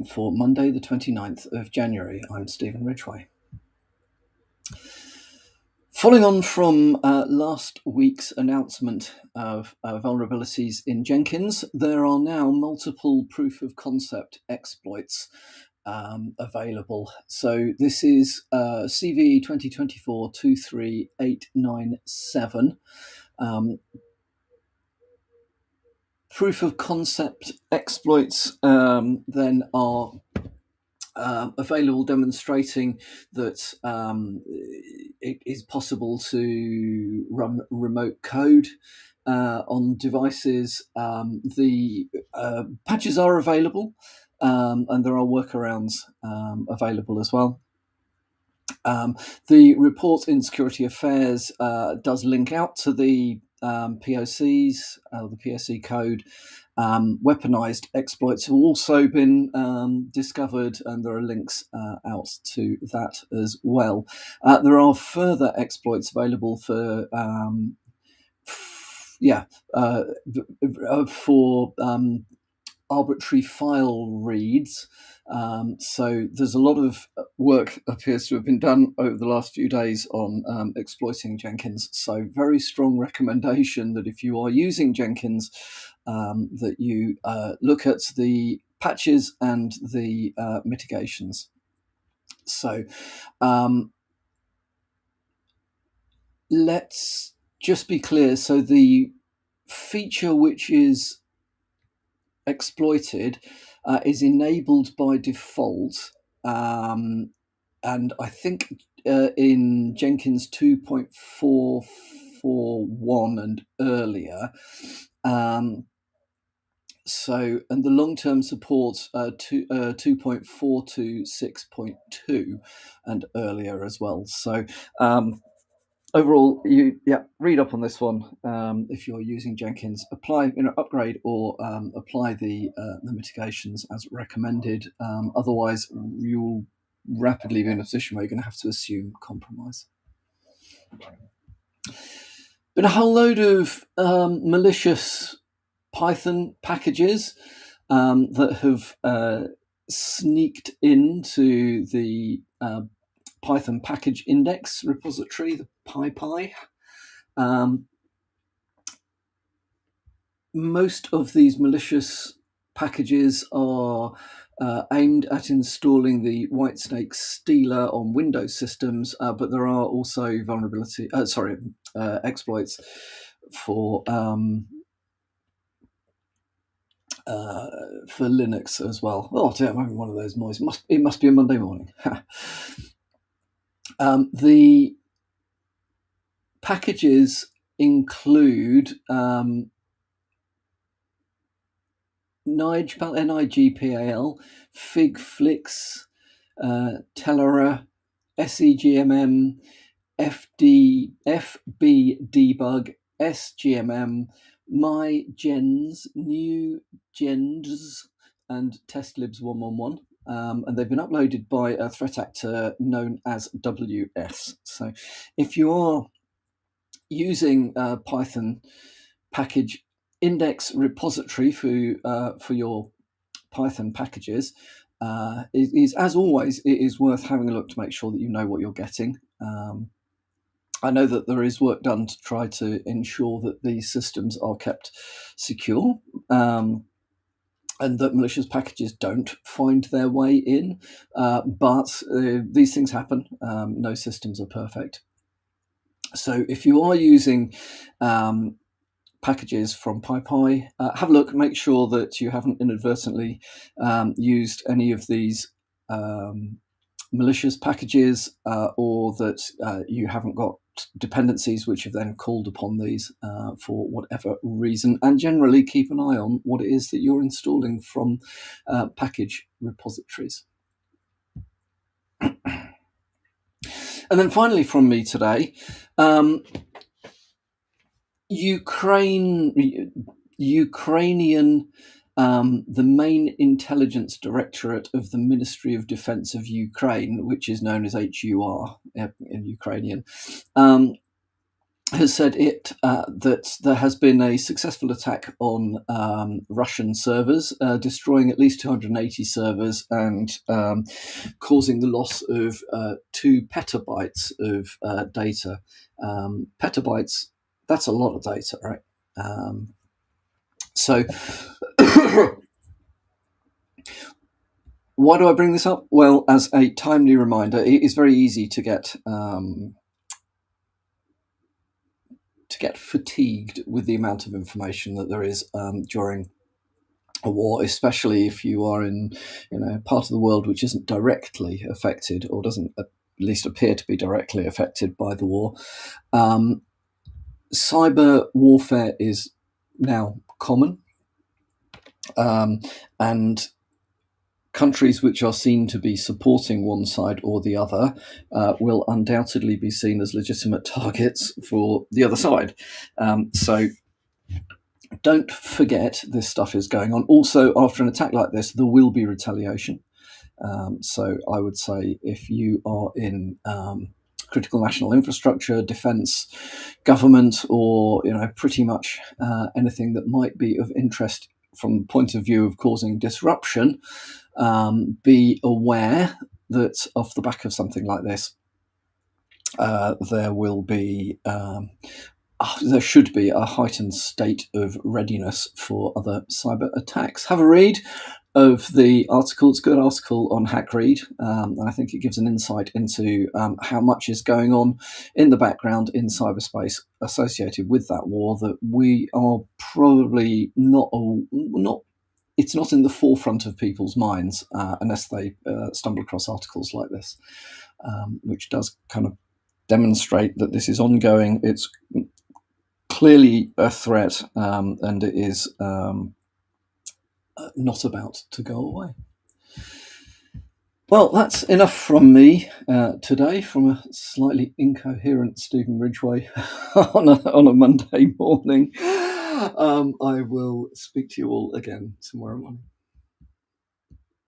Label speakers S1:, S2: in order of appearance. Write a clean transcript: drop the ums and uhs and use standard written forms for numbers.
S1: for Monday, the 29th of January. I'm Stephen Ridgway. Following on from last week's announcement of vulnerabilities in Jenkins, there are now multiple proof of concept exploits available. So this is CVE 2024-23897. Proof of concept exploits then are available, demonstrating that it is possible to run remote code on devices. The patches are available, and there are workarounds available as well. The report in Security Affairs does link out to the POCs, the POC code. Weaponized exploits have also been discovered, and there are links out to that as well. There are further exploits available for arbitrary file reads. So there's a lot of work appears to have been done over the last few days on exploiting Jenkins. So very strong recommendation that if you are using Jenkins, that you look at the patches and the mitigations. So let's just be clear. So the feature which is exploited is enabled by default, and I think in Jenkins 2.441 and earlier. So, and the long-term support 2.426.2 and earlier as well. So overall, read up on this one. If you're using Jenkins, upgrade or apply the mitigations as recommended. Otherwise, you'll rapidly be in a position where you're going to have to assume compromise. Been a whole load of malicious Python packages that have sneaked into the Python package index repository, the PyPy. Most of these malicious packages are aimed at installing the Whitesnake Stealer on Windows systems, but there are also exploits for Linux as well. Oh, damn, I'm having one of those mornings. It must be a Monday morning. The packages include Nigpal, Nigpal, Figflix, Telera, SEGMM, FBdebug, SGMM, MyGens, NewGens, and TestLibs111. And they've been uploaded by a threat actor known as WS. So if you are using Python package index repository for your Python packages, as always, it is worth having a look to make sure that you know what you're getting. I know that there is work done to try to ensure that these systems are kept secure, and that malicious packages don't find their way in, but these things happen. No systems are perfect. So if you are using packages from PyPy, have a look, make sure that you haven't inadvertently used any of these malicious packages, or that you haven't got dependencies which have then called upon these for whatever reason, and generally keep an eye on what it is that you're installing from package repositories. And then finally from me today, Ukrainian, the main intelligence directorate of the Ministry of Defense of Ukraine, which is known as HUR in Ukrainian, has said that there has been a successful attack on Russian servers, destroying at least 280 servers and causing the loss of 2 petabytes of data. Petabytes, that's a lot of data, right? So why do I bring this up? Well, as a timely reminder, it is very easy to get fatigued with the amount of information that there is during a war, especially if you are in part of the world which isn't directly affected or doesn't at least appear to be directly affected by the war. Cyber warfare is now common, and countries which are seen to be supporting one side or the other will undoubtedly be seen as legitimate targets for the other side. So don't forget this stuff is going on. Also, after an attack like this, there will be retaliation. So I would say if you are in critical national infrastructure, defence, government, or pretty much anything that might be of interest from the point of view of causing disruption, be aware that off the back of something like this, there will be there should be a heightened state of readiness for other cyber attacks. Have a read of the article. It's a good article on HackRead. And I think it gives an insight into how much is going on in the background in cyberspace associated with that war that we are probably not it's not in the forefront of people's minds unless they stumble across articles like this, which does kind of demonstrate that this is ongoing. It's clearly a threat, and it is not about to go away. Well, that's enough from me today, from a slightly incoherent Stephen Ridgway on a Monday morning. I will speak to you all again tomorrow morning.